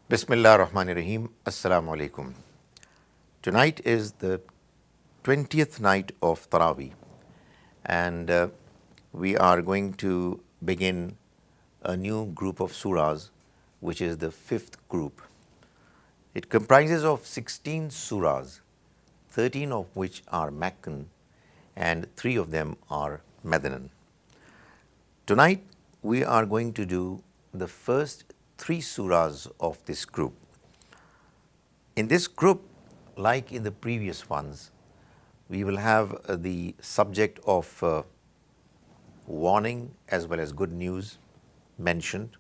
Bismillah ar-Rahman ar-Rahim. Assalamu alaikum. Tonight is the 20th night of Taraweeh, and we are going to begin a new group of surahs, which is the fifth group. It comprises of 16 surahs, 13 of which are Meccan and 3 of them are Medinan. Tonight we are going to do the first 3 surahs of this group. In this group, like in the previous ones, we will have the subject of warning as well as good news mentioned,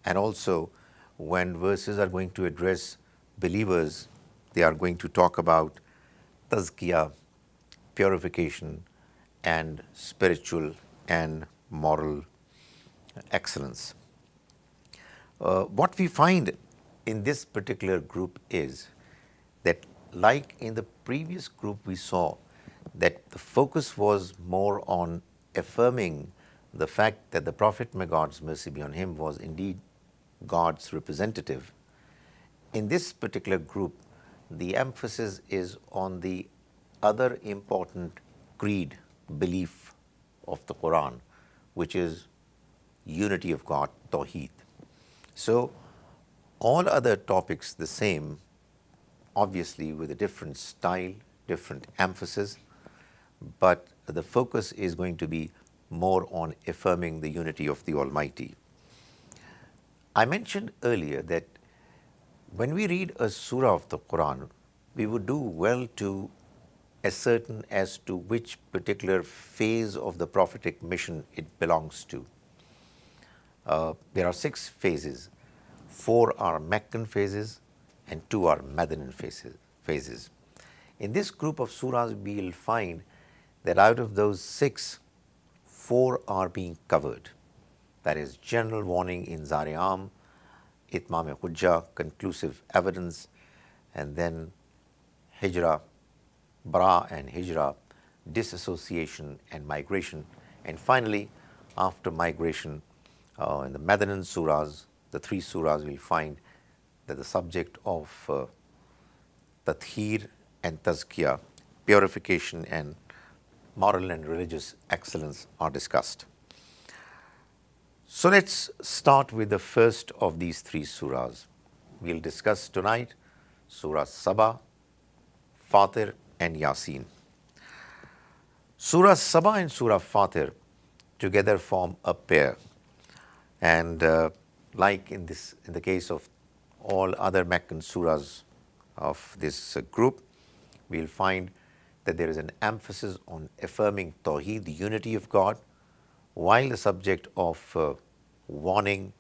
and also when verses are going to address believers, they are going to talk about tazkiyah, purification, and spiritual and moral excellence. What we find in this particular group is that, like in the previous group, we saw that the focus was more on affirming the fact that the Prophet, may God's mercy be on him, was indeed God's representative. In this particular group, the emphasis is on the other important creed, belief of the Quran, which is unity of God, Tawheed. So, all other topics the same, obviously with a different style, different emphasis, but the focus is going to be more on affirming the unity of the Almighty. I mentioned earlier that when we read a surah of the Quran, we would do well to ascertain as to which particular phase of the prophetic mission it belongs to. There are 6 phases. 4 are Meccan phases and 2 are Medinan phases. In this group of surahs, we will find that out of those 6, 4 are being covered. That is general warning in Zari'am, Itmam-e-Hujjah, conclusive evidence, and then Hijrah, Bara and Hijrah, disassociation and migration, and finally after migration, in the Medinan surahs, the 3 surahs, will find that the subject of tathheer and tazkiyah, purification and moral and religious excellence, are discussed. So let's start with the first of these 3 surahs. We'll discuss tonight Surah Saba, Fatir and Yasin. Surah Saba and Surah Fatir together form a pair, and like in the case of all other Meccan surahs of this group, we'll find that there is an emphasis on affirming Tawheed, the unity of God, while the subject of warning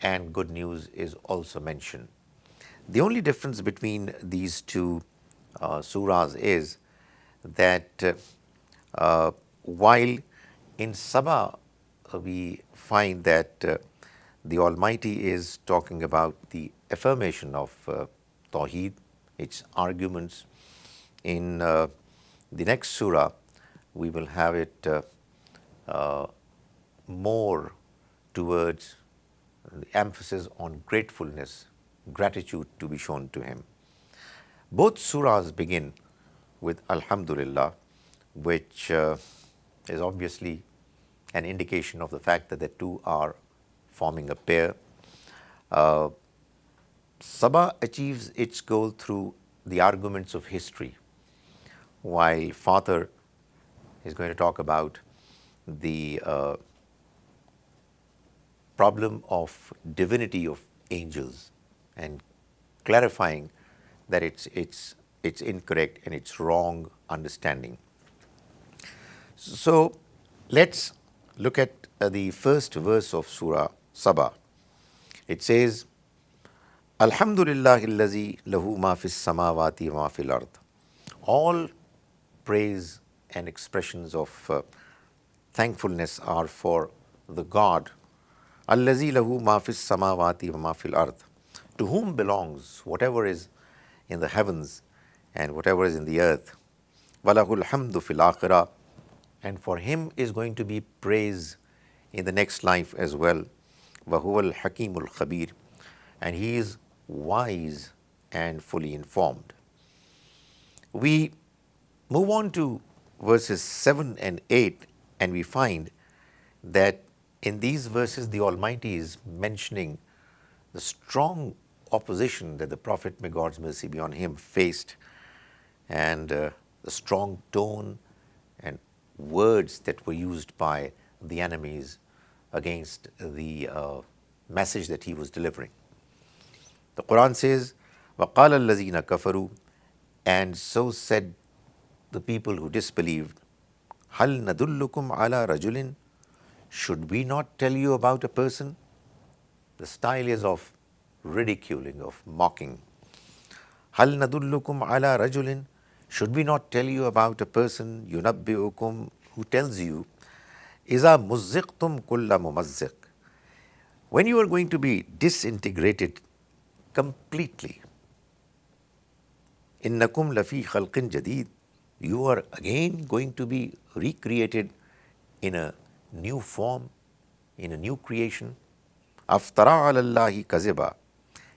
and good news is also mentioned. The only difference between these 2 surahs is that while in Saba we find that the Almighty is talking about the affirmation of Tawheed, its arguments. In the next surah, we will have it more towards the emphasis on gratefulness, gratitude to be shown to Him. Both surahs begin with Alhamdulillah, which is obviously an indication of the fact that the 2 are forming a pair. Saba achieves its goal through the arguments of history, while Fatir is going to talk about the problem of divinity of angels and clarifying that it's incorrect and it's wrong understanding. So let's look at the first verse of Surah Saba. It says, Alhamdulillahi allazi lahu ma fis samawati wa ma fil ard. All praise and expressions of thankfulness are for the God, allazi lahu ma fis samawati wa ma fil ard, to whom belongs whatever is in the heavens and whatever is in the earth. Walahul hamdu fil akhirah, and for him is going to be praise in the next life as well. Wahuwal hakimul khabir, and he is wise and fully informed. We move on to verses 7 and 8, and we find that in these verses the Almighty is mentioning the strong opposition that the Prophet, may God's mercy be on him, faced, and the strong tone and words that were used by the enemies against the message that he was delivering. The Quran says, وَقَالَ الَّذِينَ كَفَرُوا, and so said the people who disbelieved, هَلْ نَدُلُّكُمْ عَلَى رَجُلٍ, should we not tell you about a person? The style is of ridiculing, of mocking. هَلْ نَدُلُّكُمْ عَلَى رَجُلٍ, should we not tell you about a person, يُنَبِّئُكُمْ, who tells you, إِذَا مُزِّقْتُمْ كُلَّ مُمَزِّقٍ, when you are going to be disintegrated completely, إِنَّكُمْ لَفِي خَلْقٍ جَدِيدٍ, you are again going to be recreated in a new form, in a new creation. أَفْتَرَى عَلَى اللَّهِ كَذِبًا,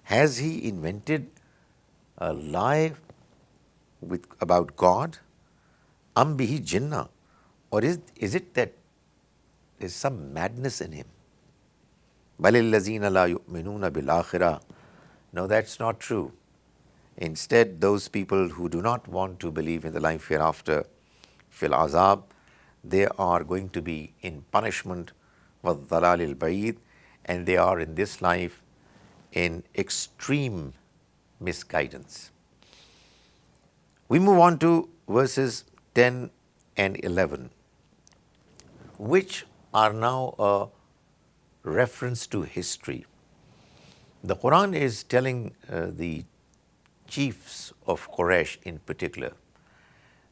has he invented a lie about God? أَمْ بِهِ جِنَّةٌ, or is it that there's some madness in him? بَلِ الَّذِينَ لَا يُؤْمِنُونَ بِالْآخِرَةِ, no, that's not true. Instead, those people who do not want to believe in the life hereafter, fil azab, they are going to be in punishment, وَالضَّلَالِ الْبَعِيدِ, and they are in this life in extreme misguidance. We move on to verses 10 and 11, which are now a reference to history. The Quran is telling the chiefs of Quraysh in particular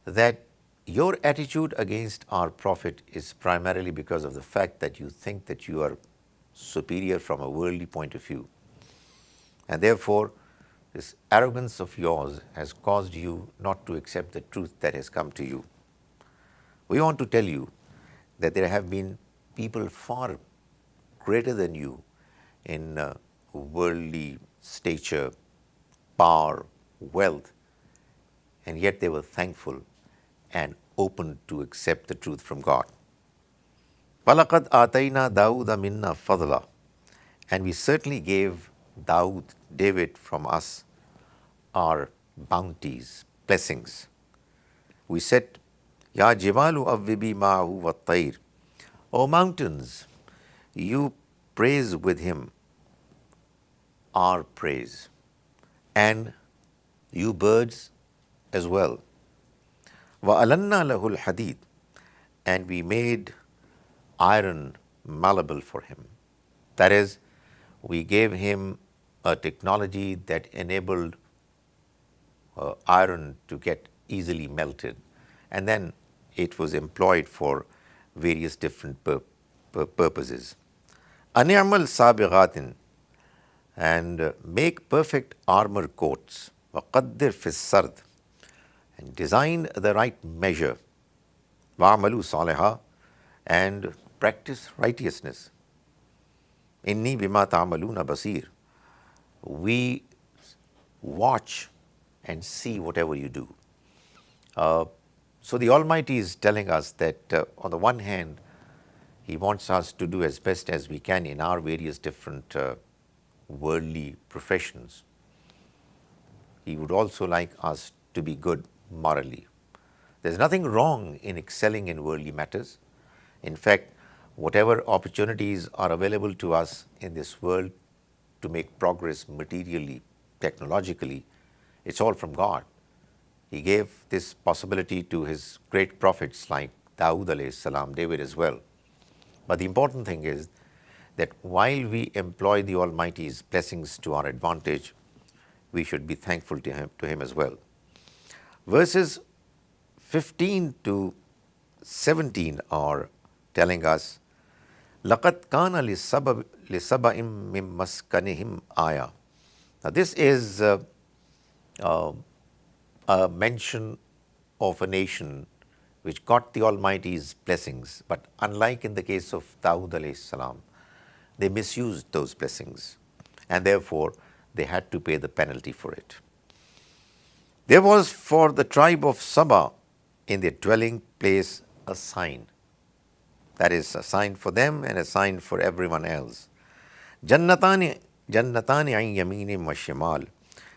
that your attitude against our Prophet is primarily because of the fact that you think that you are superior from a worldly point of view. And therefore, this arrogance of yours has caused you not to accept the truth that has come to you. We want to tell you that there have been people far greater than you in worldly stature, power, wealth, and yet they were thankful and open to accept the truth from God. وَلَقَدْ آتَيْنَا دَاوُدَ مِنَّا فَضْلًا, and we certainly gave David from us our bounties, blessings. We said, Ya jibalu awwibi ma'ahu wat-tayr, O mountains, you praise with him our praise, and you birds as well. وَأَلَنَّا لَهُ الْحَدِيدِ, and we made iron malleable for him. That is, we gave him a technology that enabled iron to get easily melted, and then it was employed for various different purposes. أَنِعْمَلْ سَابِغَاتٍ, and make perfect armor coats. وَقَدِّرْ فِي السَّرْدِ, and design the right measure. وَعْمَلُوا صَالِحًا, and practice righteousness. إِنِّي بِمَا تَعْمَلُونَ بَصِيرٌ, we watch and see whatever you do. So the Almighty is telling us that on the one hand, He wants us to do as best as we can in our various different worldly professions. He would also like us to be good morally. There's nothing wrong in excelling in worldly matters. In fact, whatever opportunities are available to us in this world to make progress materially, technologically, it's all from God. He gave this possibility to His great prophets like Dawood alayhi salam, David as well. But the important thing is that while we employ the Almighty's blessings to our advantage, we should be thankful to Him as well. Verses 15 to 17 are telling us, لَقَدْ كَانَ لِسَبَإٍ مِّن مَّسْكَنِهِمْ آيَةٌ. Now this is a mention of a nation which got the Almighty's blessings, but unlike in the case of Dawood alayhi salam, they misused those blessings, and therefore they had to pay the penalty for it. There was for the tribe of Saba in their dwelling place a sign. That is a sign for them and a sign for everyone else. Jannatani an yaminim wa shimal.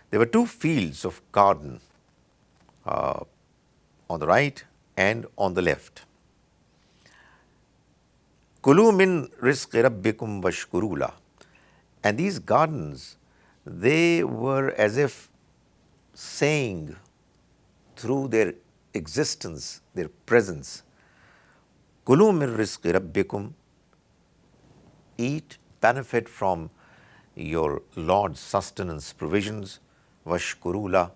There were two fields of garden on the right and on the left. Kulu min rizqi rabbikum washkuru lah. And these gardens, they were as if saying through their existence, their presence, Kulu min rizqi rabbikum, eat, benefit from your Lord's sustenance provisions, washkuru lah,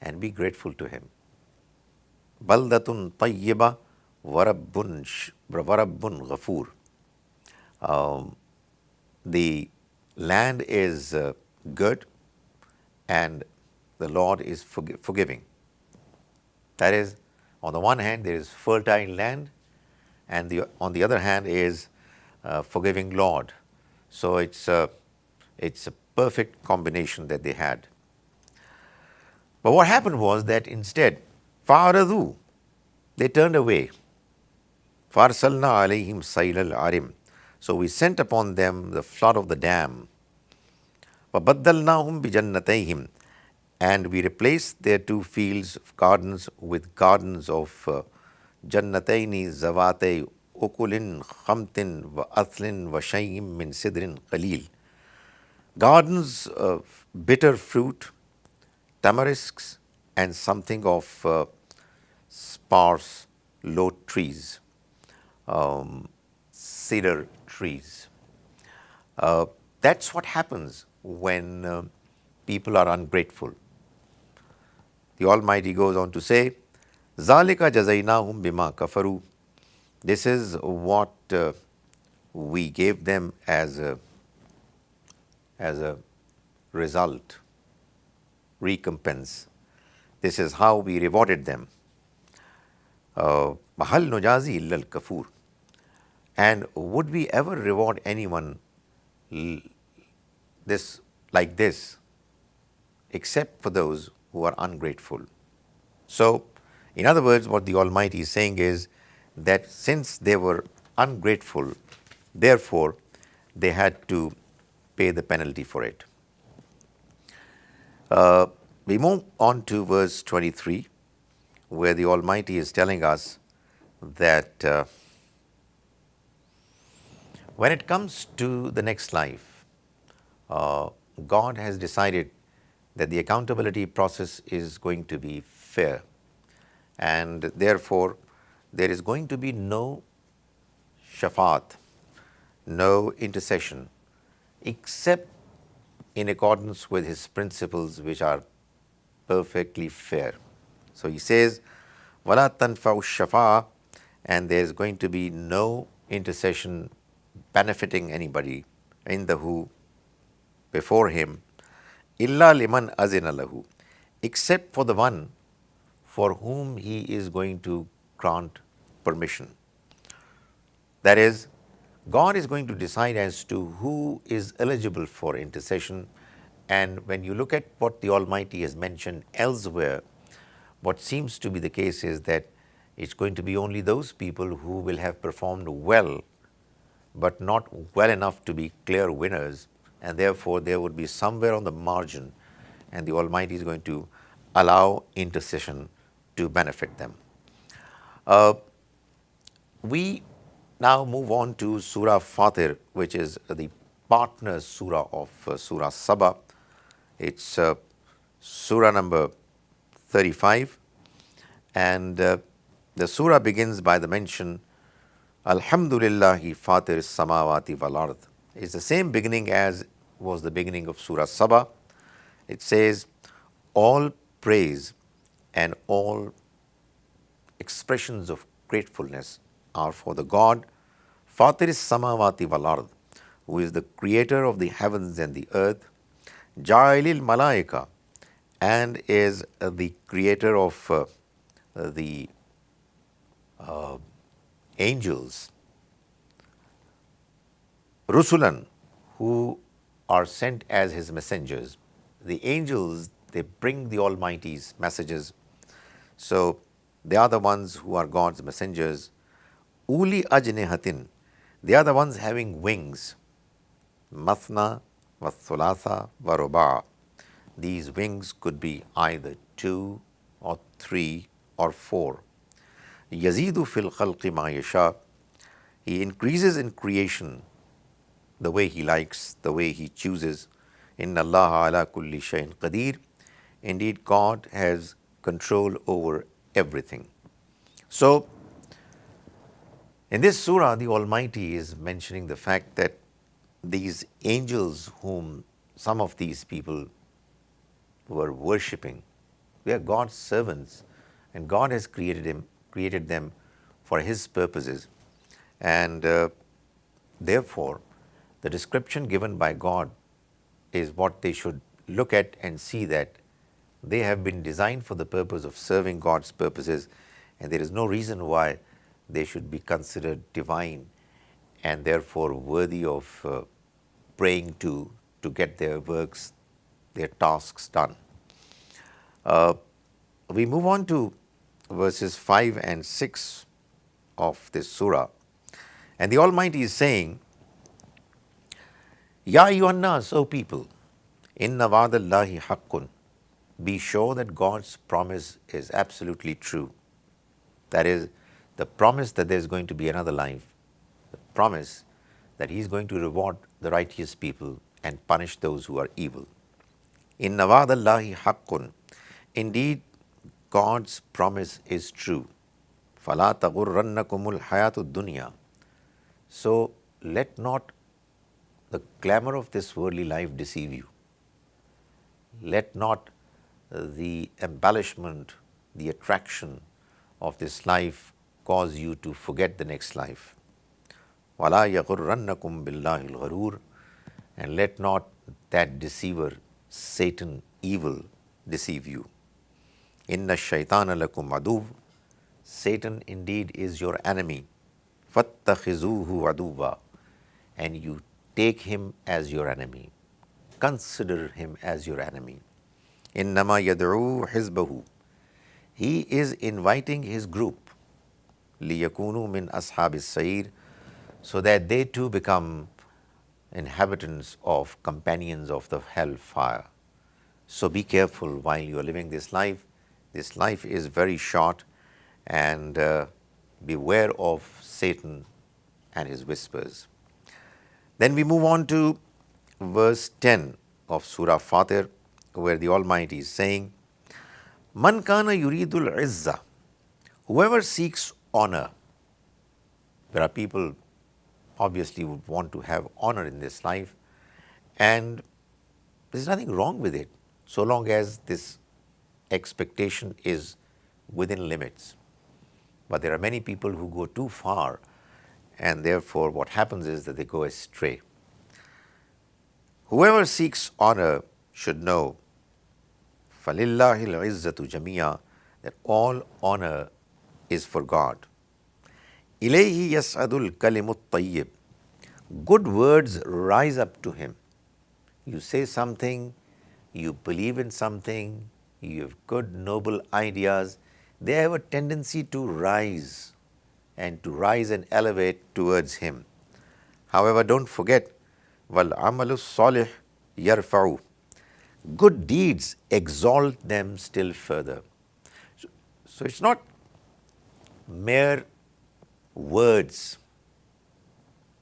and be grateful to Him. Baldatun tayyiba warabbun ghafoor. The land is good and the Lord is forgiving. That is, on the one hand, there is fertile land, and on the other hand is forgiving Lord. So it's a perfect combination that they had. But what happened was that instead, فَعَرَضُوا, they turned away. فَأَرْسَلْنَا عَلَيْهِمْ سَيْلَ الْعَرِمِ, so we sent upon them the flood of the dam. وَبَدَّلْنَاهُمْ بِجَنَّتَيْهِمْ, and we replaced their two fields of gardens with gardens of جَنَّتَيْنِ زَوَاتَيْ أُكُلٍ خَمْتٍ وَأَثْلٍ وَشَيْءٍ مِّن سِدْرٍ قَلِيلٍ. Gardens of bitter fruit, tamarisks, and something of sparse, low trees, cedar trees. That's what happens when people are ungrateful. The Almighty goes on to say, Zalika jazaynahum bima kafaru. This is what we gave them as a result, recompense. This is how we rewarded them. Mahal nujazi illal kafur. And would we ever reward anyone like this, except for those who are ungrateful? So, in other words, what the Almighty is saying is that since they were ungrateful, therefore they had to pay the penalty for it. We move on to verse 23, where the Almighty is telling us that when it comes to the next life, God has decided that the accountability process is going to be fair, and therefore there is going to be no shafaat, no intercession, except in accordance with His principles, which are perfectly fair. So He says, وَلَا تَنْفَعُ الشَّفَاعَةُ, and there is going to be no intercession benefiting anybody in the who before Him, إِلَّا لِمَنْ أَذِنَ لَهُ, except for the one for whom He is going to grant permission. That is, God is going to decide as to who is eligible for intercession. And when you look at what the Almighty has mentioned elsewhere, what seems to be the case is that it's going to be only those people who will have performed well, but not well enough to be clear winners, and therefore there would be somewhere on the margin, and the Almighty is going to allow intercession to benefit them. We now move on to Surah Fatir, which is the partner surah of Surah Saba. It's surah number 35, and the surah begins by the mention, Alhamdulillahi Fatir Samawati wal Ard. It's the same beginning as was the beginning of Surah Saba. It says, all praise and all expressions of gratefulness are for the God, Fatir Samawati wal Ard, who is the creator of the heavens and the earth, Ja'ilil Malaika, and is the creator of the angels, Rusulan, who are sent as His messengers. the angels, they bring the Almighty's messages. So they are the ones who are God's messengers. Uli ajnihatin, they are the ones having wings. Mathna,Vathulatha, Varuba. These wings could be either 2 or 3 or 4. Yazidu fil khalqi ma yasha. He increases in creation the way He likes, the way He chooses. Inna Allah ala kulli shayin qadir. Indeed, God has control over everything. So, in this surah, the Almighty is mentioning the fact that these angels whom some of these people were worshipping, they are God's servants, and God has created them for His purposes. And therefore, the description given by God is what they should look at and see, that they have been designed for the purpose of serving God's purposes, and there is no reason why they should be considered divine and therefore worthy of praying to get their works, their tasks done. We move on to verses 5 and 6 of this surah, and the Almighty is saying, Ya ayyuhan nas, O people, inna wa'dallahi haqqun. Be sure that God's promise is absolutely true. That is, the promise that there is going to be another life, the promise that He is going to reward the righteous people and punish those who are evil. Inna wa'dallahi haqqun. Indeed, God's promise is true. Fala taghurrannakumul hayatud dunya. So let not the glamour of this worldly life deceive you. Let not the embellishment, the attraction of this life cause you to forget the next life. Wala yaghurrannakum billahi al-gharur. And let not that deceiver, Satan, evil, deceive you. Inna shaitana lakum aduv. Satan indeed is your enemy. Fattakhizuhu aduva. And you take him as your enemy. Consider him as your enemy. Innama yad'u hizbahu. He is inviting his group. Liyakunu min ashabis sa'ir. So that they too become inhabitants of, companions of the hellfire. So be careful while you are living this life. This life is very short, and beware of Satan and his whispers. Then we move on to verse 10 of Surah Fatir, where the Almighty is saying, Man kana yuridul izza. Whoever seeks honor. There are people obviously would want to have honor in this life, and there's nothing wrong with it, so long as this expectation is within limits. But there are many people who go too far, and therefore what happens is that they go astray. Whoever seeks honor should know, فَلِلَّهِ الْعِزَّةُ جَمِيعًا, that all honor is for God. إِلَيْهِ يَسْعَدُ الْكَلِمُ الطَّيِّبُ. Good words rise up to Him. You say something, you believe in something, you have good, noble ideas, they have a tendency to rise and elevate towards Him. However, don't forget, وَالْعَمَلُ الصَّالِحُ يَرْفَعُ. Good deeds exalt them still further. So it's not mere words,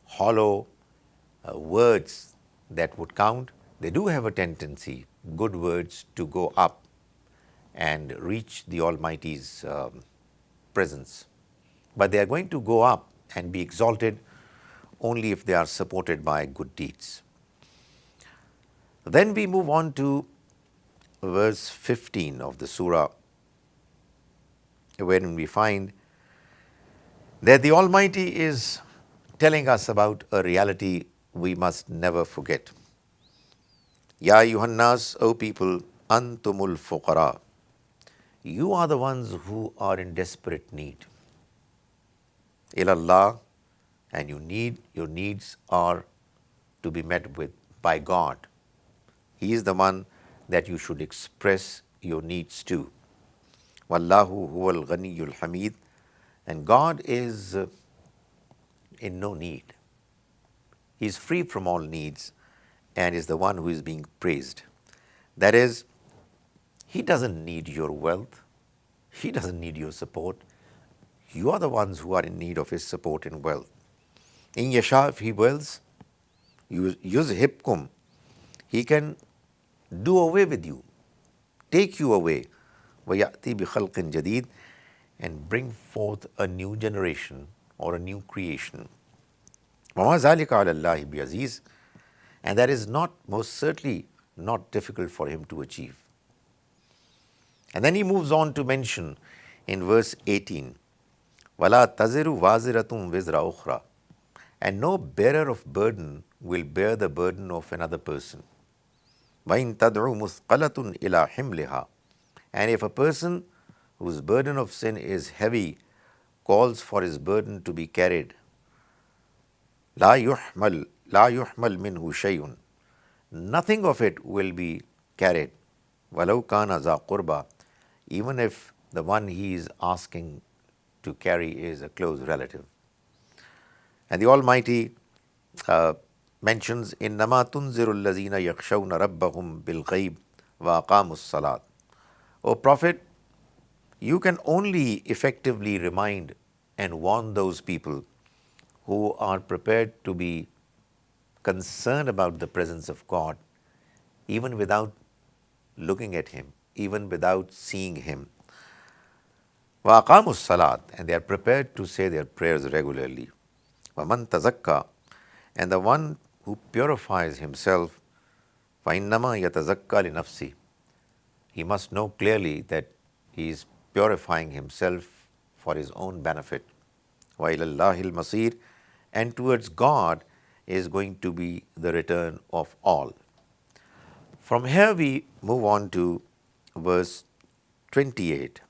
hollow words that would count. They do have a tendency, good words, to go up and reach the Almighty's presence. But they are going to go up and be exalted only if they are supported by good deeds. Then we move on to verse 15 of the surah, wherein we find that the Almighty is telling us about a reality we must never forget. Ya ayyuhan nas, O people, antumul fuqara. You are the ones who are in desperate need. Ilallah, and your needs are to be met with by God. He is the one that you should express your needs to. Wallahu huwal ghaniyyul hamid, and God is in no need. He is free from all needs and is the one who is being praised. That is, He doesn't need your wealth. He doesn't need your support. You are the ones who are in need of His support and wealth. In yasha, if He wills, yuzhibkum, He can do away with you, take you away, وَيَأْتِي بِخَلْقٍ جَدِيدٍ, and bring forth a new generation or a new creation. وَمَا ذَلِكَ عَلَى اللَّهِ بِعَزِيزٍ, and that is not, most certainly not difficult for Him to achieve. And then He moves on to mention in verse 18, وَلَا تَزِرُ وَازِرَةٌ وِزْرَ أُخْرَى, and no bearer of burden will bear the burden of another person. وَإِن تَدْعُ مُثْقَلَةٌ إِلَى حِمْلِهَا, and if a person whose burden of sin is heavy calls for his burden to be carried, لا يحمل منه شيء, nothing of it will be carried, وَلَوْ كَانَ ذَا قُرْبَى, even if the one he is asking to carry is a close relative. And the Almighty mentions, إِنَّمَا تُنذِرُ الَّذِينَ يَخْشَوْنَ رَبَّهُمْ بِالْغَيْبِ وَأَقَامُوا الصَّلَاةَ. O Prophet, you can only effectively remind and warn those people who are prepared to be concerned about the presence of God, even without looking at Him, even without seeing Him. وَأَقَامُوا الصَّلَاةَ, and they are prepared to say their prayers regularly. وَمَنْ تَزَكَّى, and the one who purifies himself, فَإِنَّمَا يَتَزَكَّى لِنَفْسِهِ, he must know clearly that he is purifying himself for his own benefit. وَإِلَى اللَّهِ الْمَصِيرُ, and towards God is going to be the return of all. From here we move on to verse 28,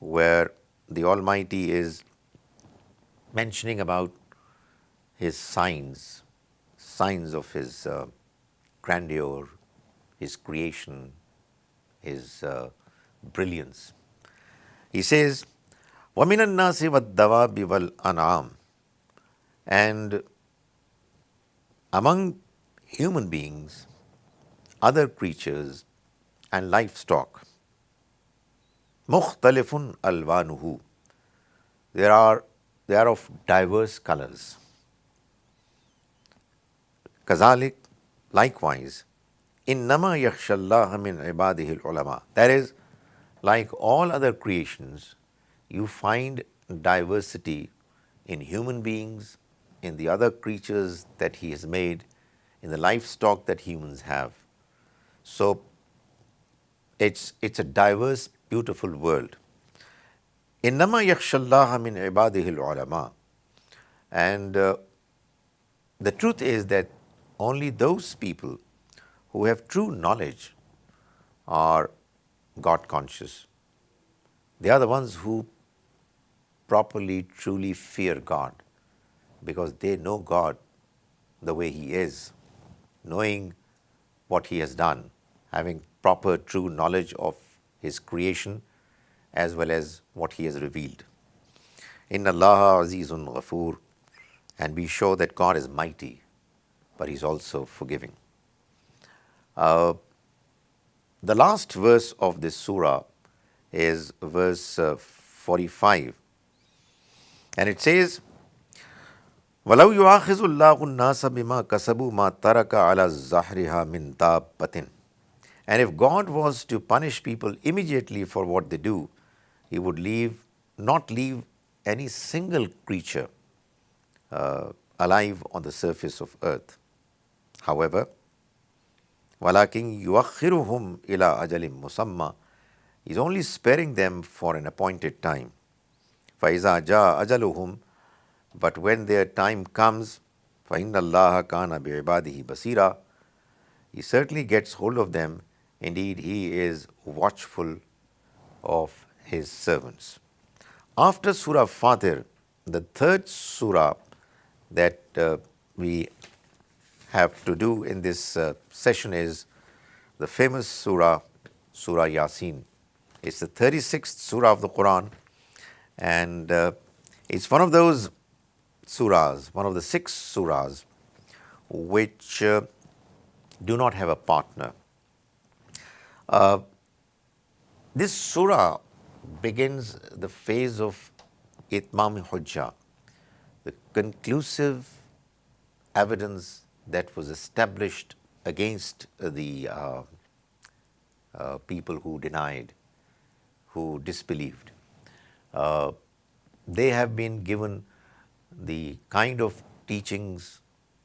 where the Almighty is mentioning about His signs of His grandeur, His creation, His brilliance. He says, وَمِنَ النَّاسِ وَالدَّوَابِ وَالْأَنْعَامِ, and among human beings, other creatures and livestock, مُخْتَلِفٌ أَلْوَانُهُ, they are of diverse colors. كَذَلِكَ, likewise, إِنَّمَا يَخْشَى اللَّهَ مِنْ عِبَادِهِ الْعُلَمَاءِ, that is, like all other creations, you find diversity in human beings, in the other creatures that He has made, in the livestock that humans have. So it's a diverse, beautiful world. إِنَّمَا يَخْشَى اللَّهَ مِنْ عِبَادِهِ الْعُلَمَاءِ, and the truth is that only those people who have true knowledge are God conscious. They are the ones who properly, truly fear God, because they know God the way He is, knowing what He has done, having proper, true knowledge of His creation as well as what He has revealed. Inna Allaha azizun ghafoor, and be sure that God is mighty, but He's also forgiving. The last verse of this surah is verse 45, and it says, وَلَوْ يُؤَاخِذُ اللَّهُ النَّاسَ بِمَا كَسَبُوا مَا تَرَكَ عَلَى زَهْرِهَا مِنْ دَابَّةٍ, and if God was to punish people immediately for what they do, He would not leave any single creature alive on the surface of earth. However, وَلَكِنْ يُؤَخِّرُهُمْ إِلَىٰ أَجَلٍ مُسَمًّى, He's only sparing them for an appointed time. فَإِذَا جَاءَ أَجَلُهُمْ, but when their time comes, فَإِنَّ اللَّهَ كَانَ بِعِبَادِهِ بَصِيرًا, He certainly gets hold of them. Indeed, He is watchful of His servants. After Surah Fatir, the third surah that we have to do in this session is the famous surah, Surah Yasin. It's the 36th surah of the Quran, and it's one of those surahs, one of the 6 surahs, which do not have a partner. This surah begins the phase of Itmam Hujjah, the conclusive evidence that was established against the people who denied, who disbelieved. They have been given the kind of teachings,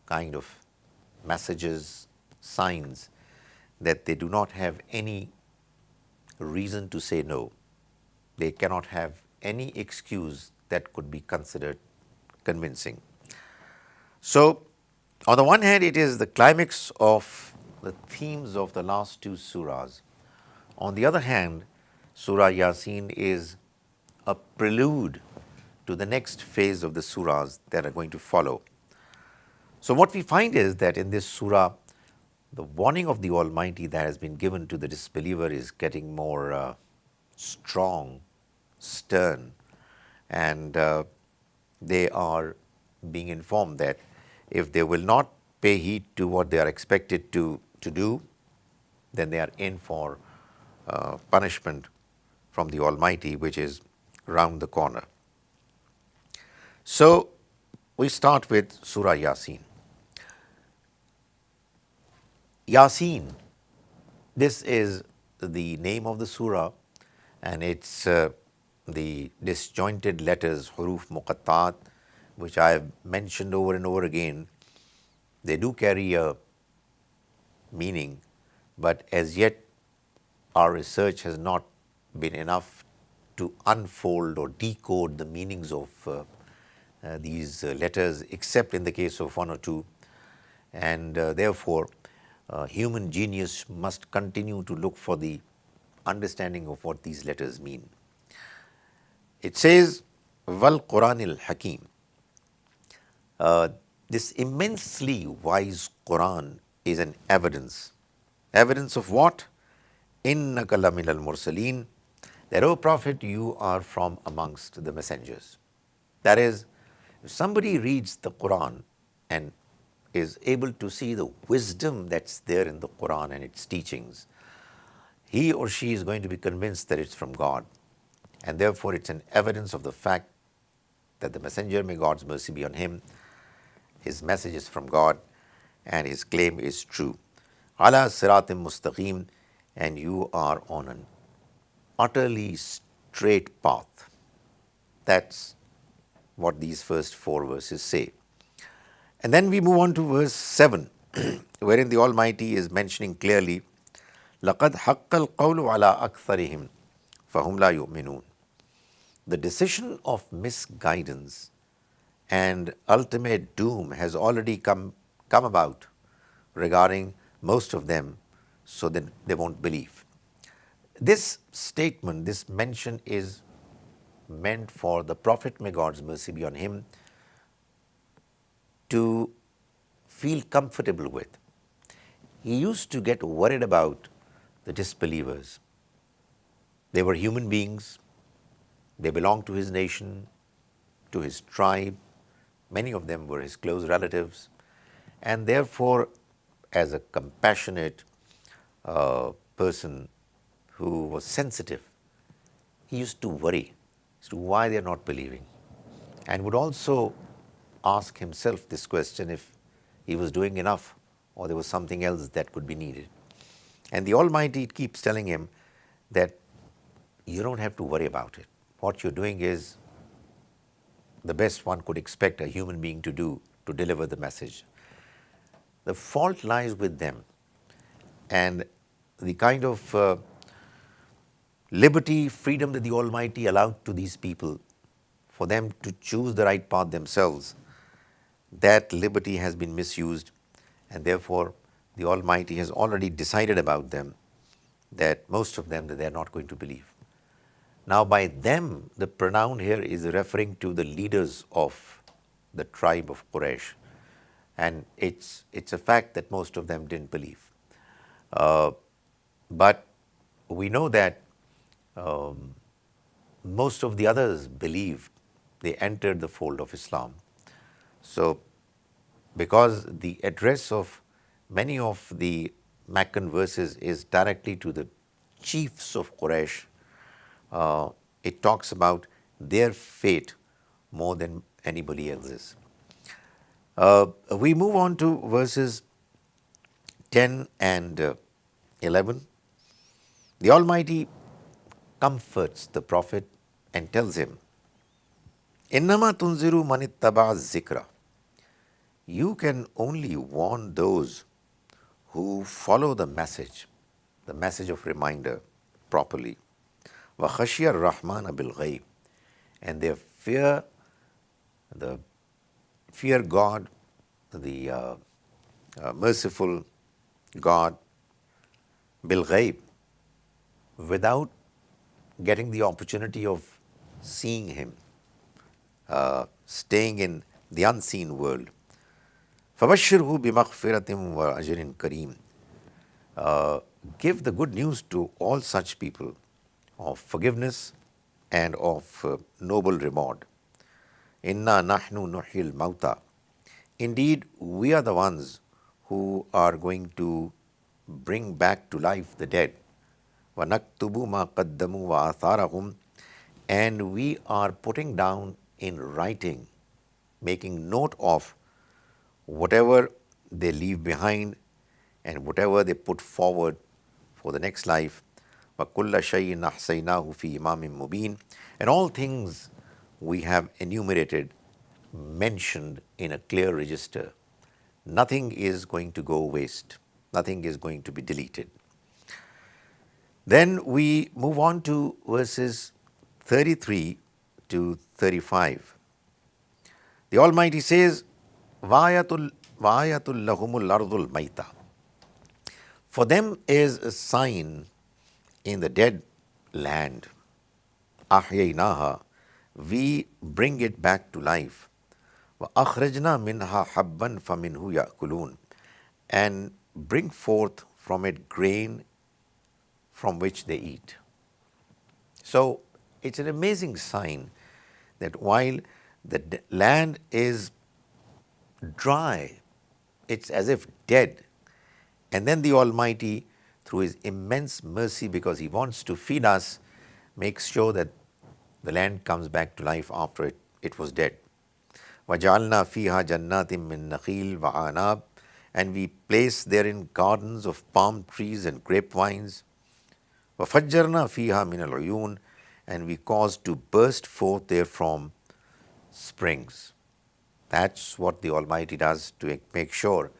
kind of messages, signs that they do not have any reason to say no. They cannot have any excuse that could be considered convincing. So, on the one hand, it is the climax of the themes of the last 2 surahs. On the other hand, Surah Yasin is a prelude to the next phase of the surahs that are going to follow. So what we find is that in this surah, the warning of the Almighty that has been given to the disbeliever is getting more strong, stern, and they are being informed that if they will not pay heed to what they are expected to do, then they are in for punishment from the Almighty, which is round the corner. So we start with Surah Yasin. Yasin, this is the name of the surah, and it's the disjointed letters, huruf muqattaat, which I have mentioned over and over again. They do carry a meaning, but as yet our research has not been enough to unfold or decode the meanings of these letters, except in the case of 1 or 2, and therefore human genius must continue to look for the understanding of what these letters mean. It says, Wal Quranil Hakim. This immensely wise Quran is an evidence. Evidence of what? Innaka laminal mursaleen, that, O Prophet, you are from amongst the messengers. That is, if somebody reads the Quran and is able to see the wisdom that's there in the Quran and its teachings, he or she is going to be convinced that it's from God. And therefore it's an evidence of the fact that the messenger, may God's mercy be on him, his message is from God and his claim is true. Ala siratim mustaqim, and you are on an utterly straight path. That's what these first 4 verses say. And then we move on to verse 7, wherein the Almighty is mentioning clearly, لَقَدْ حَقَّ الْقَوْلُ عَلَىٰ أَكْثَرِهِمْ فَهُمْ لَا يُؤْمِنُونَ. The decision of misguidance and ultimate doom has already come about regarding most of them, so that they won't believe. This statement, this mention is meant for the Prophet, may God's mercy be on him, to feel comfortable with. He used to get worried about the disbelievers. They were human beings. They belonged to his nation, to his tribe. Many of them were his close relatives. And therefore, as a compassionate person who was sensitive, he used to worry as to why they are not believing, and would also ask himself this question if he was doing enough or there was something else that could be needed. And the Almighty keeps telling him that you don't have to worry about it. What you're doing is the best one could expect a human being to do to deliver the message. The fault lies with them, and the kind of liberty, freedom that the Almighty allowed to these people for them to choose the right path themselves, that liberty has been misused, and therefore the Almighty has already decided about them that most of them, that they are not going to believe. Now by them, the pronoun here is referring to the leaders of the tribe of Quraysh, and it's a fact that most of them didn't believe. But we know that most of the others believed, they entered the fold of Islam. So, because the address of many of the Meccan verses is directly to the chiefs of Quraysh, it talks about their fate more than anybody else's. We move on to verses 10 and 11. The Almighty comforts the Prophet and tells him, Innama tunziru manittaba zikra. You can only warn those who follow the message of reminder properly. Wa khashiyar rahman bil ghaib, and they fear God, the merciful God, bil ghaib, without getting the opportunity of seeing Him, staying in the unseen world. فَبَشِّرْهُ بِمَغْفِرَةٍ وَأَجْرٍ كَرِيمٍ. Give the good news to all such people of forgiveness and of noble reward. Inna nahnu nuhyil mauta. Indeed, we are the ones who are going to bring back to life the dead. وَنَكْتُبُ مَا قَدَّمُوا وَآثَارَهُمْ. And we are putting down in writing, making note of whatever they leave behind and whatever they put forward for the next life. وَكُلَّ شَيْءٍ أَحْصَيْنَاهُ فِي إِمَامٍ مُبِينٍ. And all things we have enumerated, mentioned in a clear register. Nothing is going to go waste. Nothing is going to be deleted. Then we move on to verses 33 to 35. The Almighty says, وَآيَةٌ لَهُمُ الْأَرْضُ الْمَيْتَةُ. For them is a sign in the dead land. أَحْيَيْنَاهَا. We bring it back to life. وَأَخْرَجْنَا مِنْهَا حَبًّا فَمِنْهُ يَأْكُلُونَ. And bring forth from it grain from which they eat. So it's an amazing sign that while the land is dry, it's as if dead, and then the Almighty, through His immense mercy, because He wants to feed us, makes sure that the land comes back to life after it was dead. وَجَعَلْنَا فِيهَا جَنَّاتٍ مِّن نَخِيلٍ وَأَعْنَابٍ. And we place therein gardens of palm trees and grapevines. وَفَجَّرْنَا فِيهَا مِنَ الْعُيُونِ. And we caused to burst forth therefrom springs. That's what the Almighty does to make sure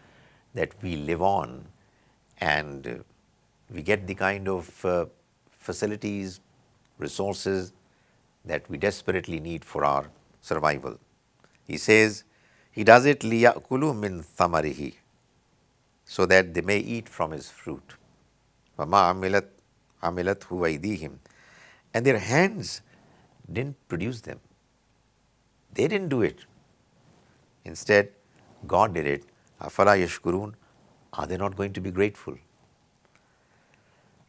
that we live on and we get the kind of facilities, resources that we desperately need for our survival. He says, He does it لِيَأْكُلُوا مِنْ ثَمَرِهِ, so that they may eat from His fruit. وَمَا عَمِلَتْهُ أَيْدِيهِمْ. And their hands didn't produce them. They didn't do it. Instead, God did it. أَفَلَا يَشْكُرُونَ. Are they not going to be grateful?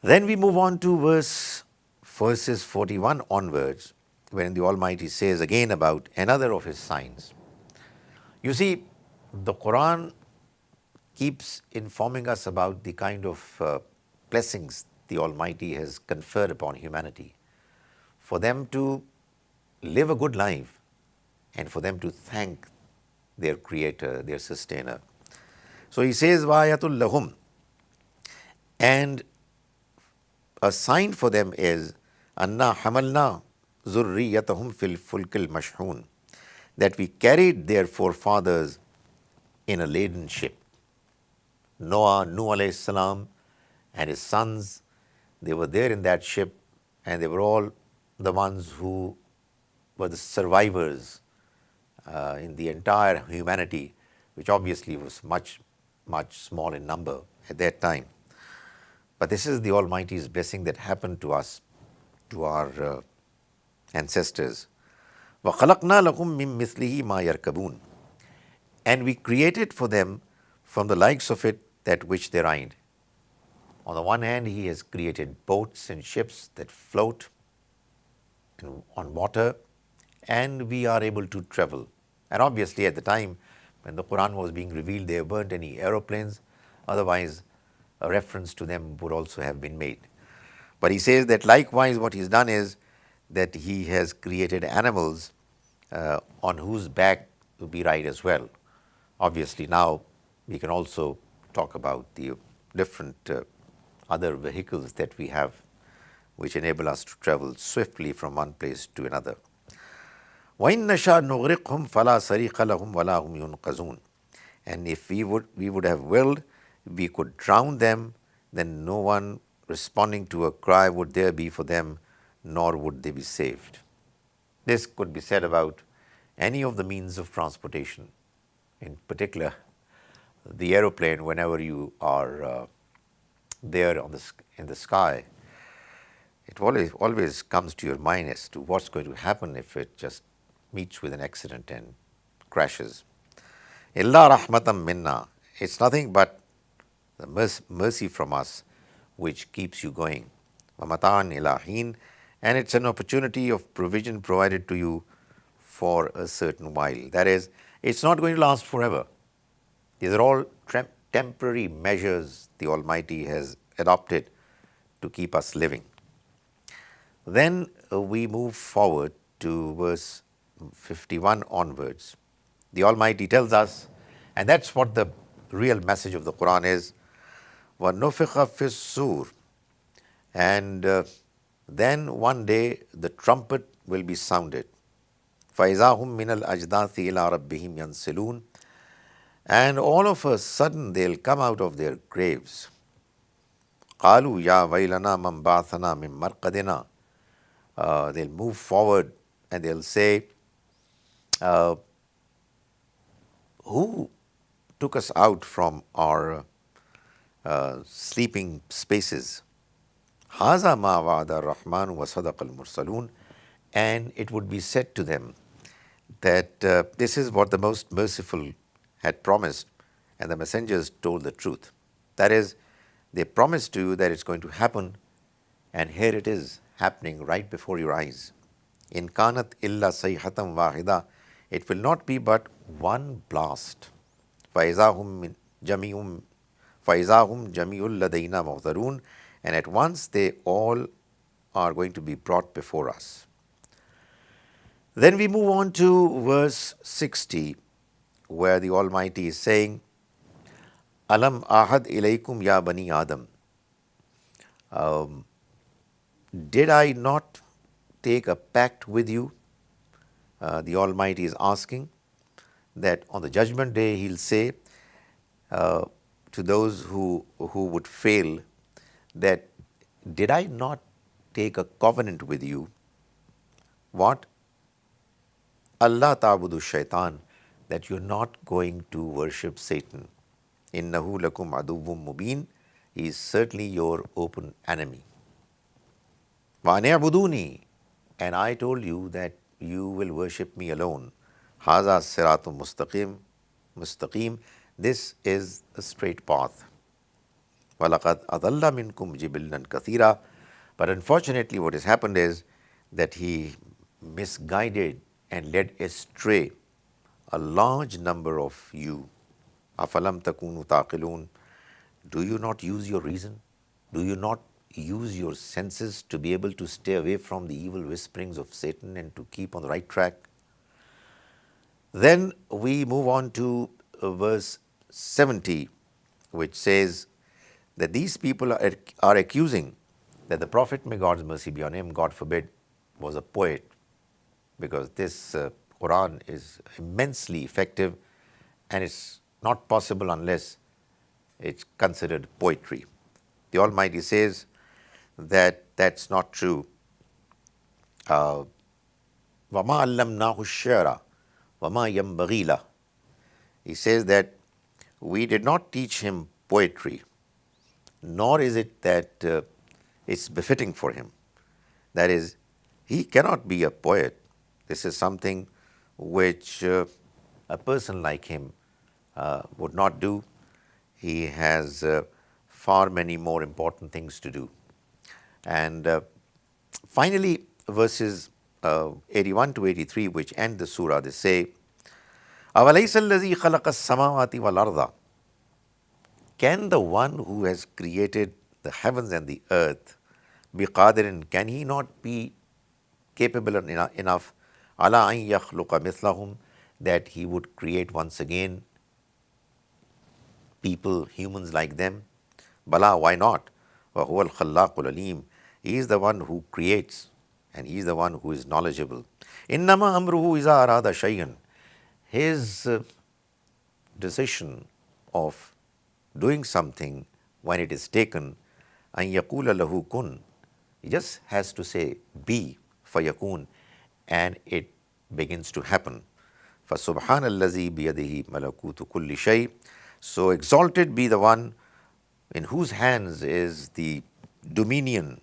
Then we move on to verses 41 onwards, when the Almighty says again about another of His signs. You see, the Quran keeps informing us about the kind of blessings the Almighty has conferred upon humanity, for them to live a good life and for them to thank their Creator, their Sustainer. So He says, وَآيَةٌ لَهُمْ. And a sign for them is أَنَّا حَمَلْنَا ذُرِّيَّتَهُمْ فِي الْفُلْكِ الْمَشْحُونِ. That we carried their forefathers in a laden ship. Noah alayhi salam and his sons, they were there in that ship, and they were all the ones who were the survivors in the entire humanity, which obviously was much, much small in number at that time. But this is the Almighty's blessing that happened to us, to our ancestors. وَخَلَقْنَا لَهُم مِّن مِّثْلِهِ مَا يَرْكَبُونَ. And we created for them from the likes of it that which they ride. On the one hand, He has created boats and ships that float on water, and we are able to travel. And obviously, at the time when the Quran was being revealed, there weren't any aeroplanes. Otherwise, a reference to them would also have been made. But He says that likewise, what He's done is that He has created animals on whose back we ride as well. Obviously, now we can also talk about the different other vehicles that we have, which enable us to travel swiftly from one place to another. وَإِن نَشَاءْ نُغْرِقْهُمْ فَلَا صَرِيخَ لَهُمْ وَلَا هُمْ يُنْقَذُونَ. And if we would have willed, we could drown them, then no one responding to a cry would there be for them, nor would they be saved. This could be said about any of the means of transportation, in particular the aeroplane. Whenever you are there in the sky, it always comes to your mind as to what's going to happen if it just meets with an accident and crashes. Illa rahmatam minna. It's nothing but the mercy from us which keeps you going. Mamatan ilahin. And it's an opportunity of provision provided to you for a certain while. That is, it's not going to last forever. These are all temporary measures the Almighty has adopted to keep us living. Then we move forward to verse 51 onwards. The Almighty tells us, and that's what the real message of the Quran is, وَنُفِخَ فِي الصُّورِ. And then one day the trumpet will be sounded. فَإِذَا هُمْ مِنَ الْأَجْدَاثِ إِلَىٰ رَبِّهِمْ يَنْسِلُونَ. And all of a sudden they'll come out of their graves. قَالُوا يَا وَيْلَنَا مَنْ بَعَثَنَا مِنْ مَرْقَدِنَا. They'll move forward and they'll say, who took us out from our sleeping spaces? هَذَا مَا وَعَدَ الرَّحْمَنُ وَصَدَقَ الْمُرْسَلُونَ. And it would be said to them that this is what the most merciful had promised, and the messengers told the truth. That is, they promised to you that it's going to happen, and here it is happening right before your eyes. In kanat illa sayhatan wahida. It will not be but one blast. فَإِذَا هُمْ جَمِيعٌ لَدَيْنَا مُحْضَرُونَ. And at once they all are going to be brought before us. Then we move on to verse 60, where the Almighty is saying, Alam ahad ilaykum ya bani Adam. Did I not take a pact with you? The Almighty is asking that on the judgment day He'll say to those who would fail that, did I not take a covenant with you? What? Allah ta'budu shaitan, that you're not going to worship Satan. Innahu lakum aduwwum mubin. He is certainly your open enemy. Wa an'buduni. And I told you that you will worship me alone. Haza siratum mustaqim. This is a straight path. وَلَقَدْ أَضَلَّ مِنْكُمْ جِبِلًّا كَثِيرًا. But unfortunately what has happened is that he misguided and led astray a large number of you. أَفَلَمْ تَكُونُوا تَعْقِلُونَ. Do you not use your reason? Do you not use your senses to be able to stay away from the evil whisperings of Satan and to keep on the right track? Then we move on to verse 70, which says that these people are accusing that the Prophet, may God's mercy be on him, God forbid, was a poet, because this Quran is immensely effective and it's not possible unless it's considered poetry. The Almighty says that that's not true. وَمَا عَلَّمْنَاهُ الشِّعْرَ وَمَا يَنْبَغِي لَهُ. He says that we did not teach him poetry, nor is it that it's befitting for him. That is, he cannot be a poet. This is something which a person like him would not do. He has far many more important things to do. And finally, verses 81 to 83, which end the surah, they say, أَوَلَيْسَ الَّذِي خَلَقَ السَّمَاوَاتِ وَالْأَرْضَ. Can the one who has created the heavens and the earth, بِقَادِرٍ, can he not be capable enough, عَلَىٰ أَن يَخْلُقَ مِثْلَهُم, that he would create once again people, humans like them? Bala, why not? وَهُوَ الْخَلَّاقُ الْعَلِيمُ. He is the one who creates and he is the one who is knowledgeable. إِنَّمَا أَمْرُهُ إِذَا أَرَادَ شَيْئًا. His decision of doing something, when it is taken, أَن يَقُولَ لَهُ كُن. He just has to say, be, فَيَكُون, and it begins to happen. فَسُبْحَانَ الَّذِي بِيَدِهِ مَلَكُوتُ كُلِّ شَيْءٍ. So exalted be the one in whose hands is the dominion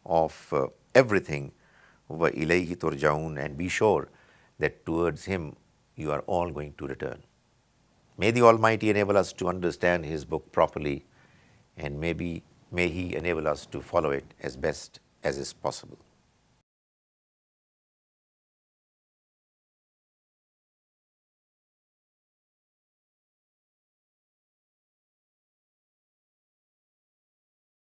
of everything. وَإِلَيْهِ تُرْجَعُونَ. And be sure that towards him you are all going to return. May the Almighty enable us to understand his book properly, and may he enable us to follow it as best as is possible.